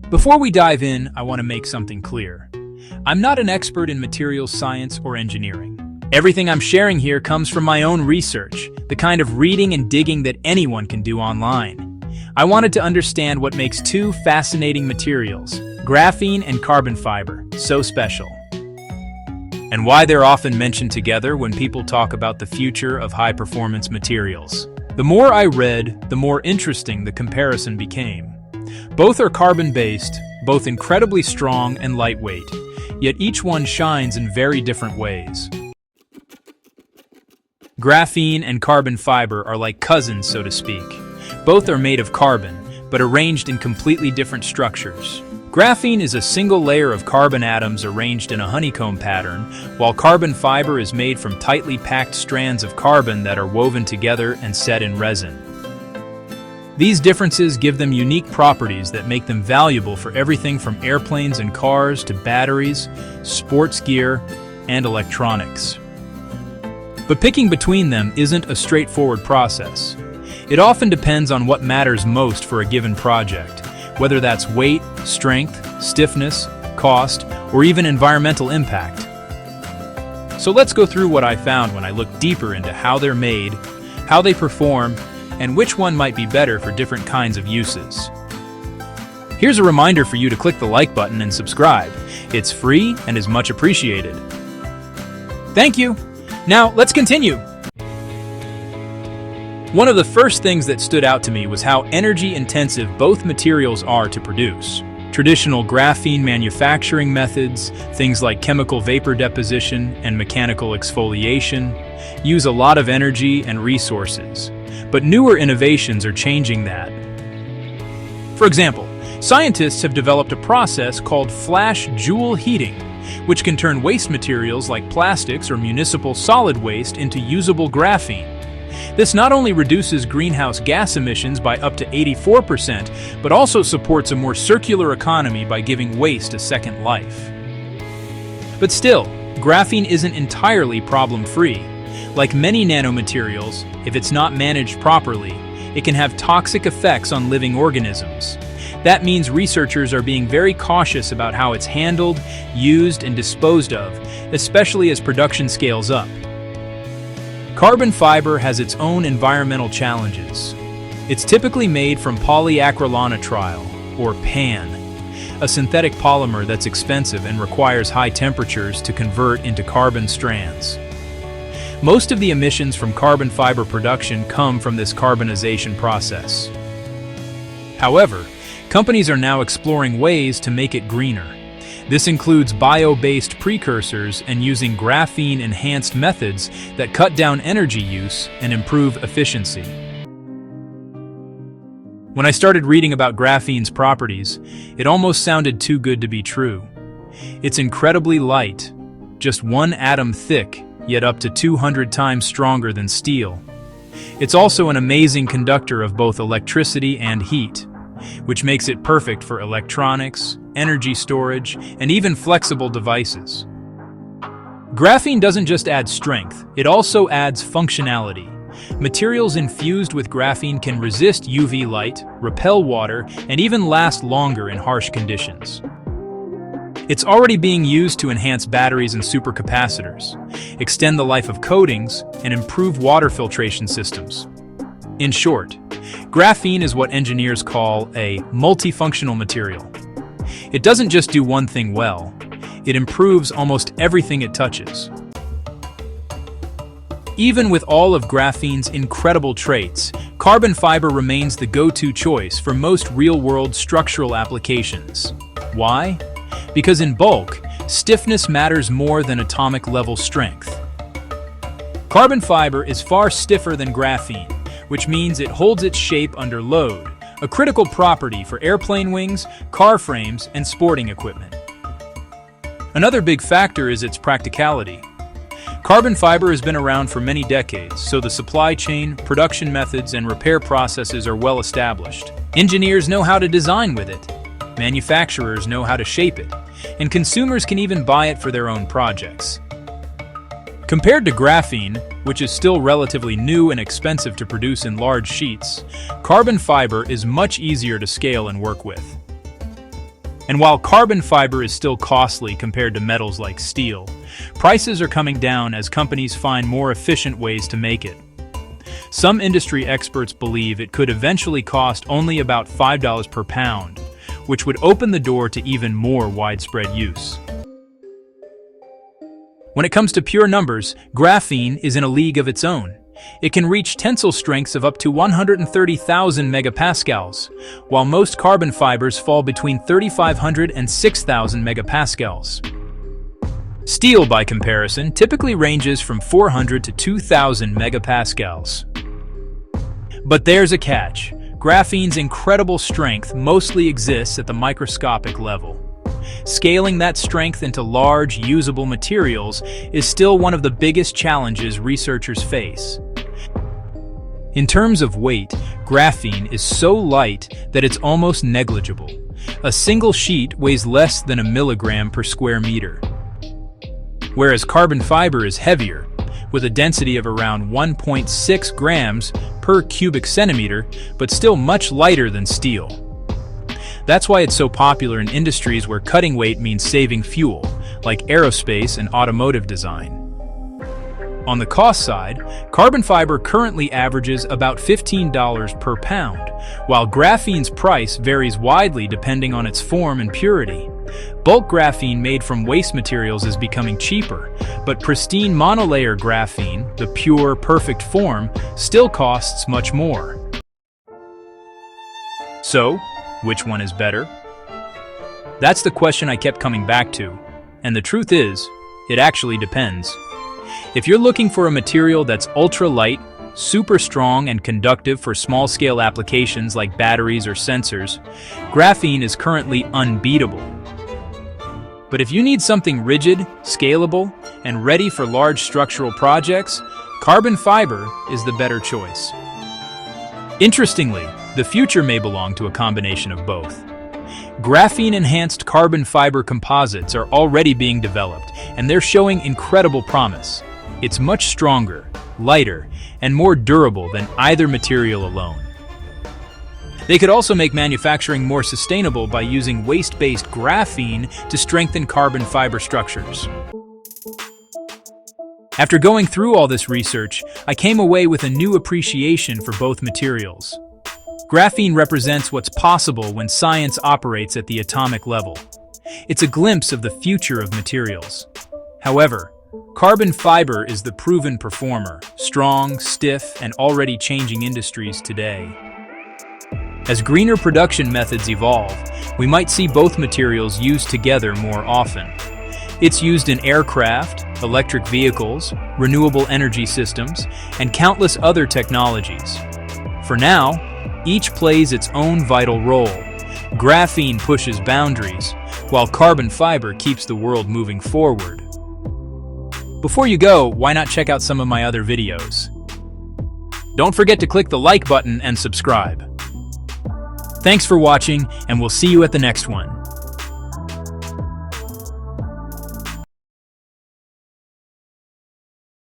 Before we dive in, I want to make something clear. I'm not an expert in materials science or engineering. Everything I'm sharing here comes from my own research, the kind of reading and digging that anyone can do online. I wanted to understand what makes two fascinating materials, graphene and carbon fiber, so special, and why they're often mentioned together when people talk about the future of high-performance materials. The more I read, the more interesting the comparison became. Both are carbon-based, both incredibly strong and lightweight, yet each one shines in very different ways. Graphene and carbon fiber are like cousins, so to speak. Both are made of carbon, but arranged in completely different structures. Graphene is a single layer of carbon atoms arranged in a honeycomb pattern, while carbon fiber is made from tightly packed strands of carbon that are woven together and set in resin. These differences give them unique properties that make them valuable for everything from airplanes and cars to batteries, sports gear, and electronics. But picking between them isn't a straightforward process. It often depends on what matters most for a given project, whether that's weight, strength, stiffness, cost, or even environmental impact. So let's go through what I found when I looked deeper into how they're made, how they perform, and which one might be better for different kinds of uses. Here's a reminder for you to click the like button and subscribe. It's free and is much appreciated. Thank you! Now, let's continue. One of the first things that stood out to me was how energy-intensive both materials are to produce. Traditional graphene manufacturing methods, things like chemical vapor deposition and mechanical exfoliation, use a lot of energy and resources. But newer innovations are changing that. For example, scientists have developed a process called flash Joule heating, which can turn waste materials like plastics or municipal solid waste into usable graphene. This not only reduces greenhouse gas emissions by up to 84%, but also supports a more circular economy by giving waste a second life. But still, graphene isn't entirely problem-free. Like many nanomaterials, if it's not managed properly, it can have toxic effects on living organisms. That means researchers are being very cautious about how it's handled, used, and disposed of, especially as production scales up. Carbon fiber has its own environmental challenges. It's typically made from polyacrylonitrile, or PAN, a synthetic polymer that's expensive and requires high temperatures to convert into carbon strands. Most of the emissions from carbon fiber production come from this carbonization process. However, companies are now exploring ways to make it greener. This includes bio-based precursors and using graphene-enhanced methods that cut down energy use and improve efficiency. When I started reading about graphene's properties, it almost sounded too good to be true. It's incredibly light, just one atom thick, yet up to 200 times stronger than steel. It's also an amazing conductor of both electricity and heat, which makes it perfect for electronics, energy storage, and even flexible devices. Graphene doesn't just add strength, it also adds functionality. Materials infused with graphene can resist UV light, repel water, and even last longer in harsh conditions. It's already being used to enhance batteries and supercapacitors, extend the life of coatings, and improve water filtration systems. In short, graphene is what engineers call a multifunctional material. It doesn't just do one thing well, it improves almost everything it touches. Even with all of graphene's incredible traits, carbon fiber remains the go-to choice for most real-world structural applications. Why? Because in bulk, stiffness matters more than atomic-level strength. Carbon fiber is far stiffer than graphene, which means it holds its shape under load, a critical property for airplane wings, car frames, and sporting equipment. Another big factor is its practicality. Carbon fiber has been around for many decades, so the supply chain, production methods, and repair processes are well established. Engineers know how to design with it, manufacturers know how to shape it, and consumers can even buy it for their own projects. Compared to graphene, which is still relatively new and expensive to produce in large sheets, carbon fiber is much easier to scale and work with. And while carbon fiber is still costly compared to metals like steel, prices are coming down as companies find more efficient ways to make it. Some industry experts believe it could eventually cost only about $5 per pound, which would open the door to even more widespread use. When it comes to pure numbers, graphene is in a league of its own. It can reach tensile strengths of up to 130,000 megapascals, while most carbon fibers fall between 3,500 and 6,000 megapascals. Steel, by comparison, typically ranges from 400 to 2,000 megapascals. But there's a catch. Graphene's incredible strength mostly exists at the microscopic level. Scaling that strength into large, usable materials is still one of the biggest challenges researchers face. In terms of weight, graphene is so light that it's almost negligible. A single sheet weighs less than a milligram per square meter. Whereas carbon fiber is heavier, with a density of around 1.6 grams per cubic centimeter, but still much lighter than steel. That's why it's so popular in industries where cutting weight means saving fuel, like aerospace and automotive design. On the cost side, carbon fiber currently averages about $15 per pound, while graphene's price varies widely depending on its form and purity. Bulk graphene made from waste materials is becoming cheaper, but pristine monolayer graphene, the pure, perfect form, still costs much more. So, which one is better? That's the question I kept coming back to, and the truth is, it actually depends. If you're looking for a material that's ultra-light, super strong and conductive for small-scale applications like batteries or sensors, graphene is currently unbeatable. But if you need something rigid, scalable, and ready for large structural projects, carbon fiber is the better choice. Interestingly, the future may belong to a combination of both. Graphene-enhanced carbon fiber composites are already being developed, and they're showing incredible promise. It's much stronger, lighter, and more durable than either material alone. They could also make manufacturing more sustainable by using waste-based graphene to strengthen carbon fiber structures. After going through all this research, I came away with a new appreciation for both materials. Graphene represents what's possible when science operates at the atomic level. It's a glimpse of the future of materials. However, carbon fiber is the proven performer, strong, stiff, and already changing industries today. As greener production methods evolve, we might see both materials used together more often. It's used in aircraft, electric vehicles, renewable energy systems, and countless other technologies. For now, each plays its own vital role. Graphene pushes boundaries, while carbon fiber keeps the world moving forward. Before you go, why not check out some of my other videos? Don't forget to click the like button and subscribe. Thanks for watching, and we'll see you at the next one.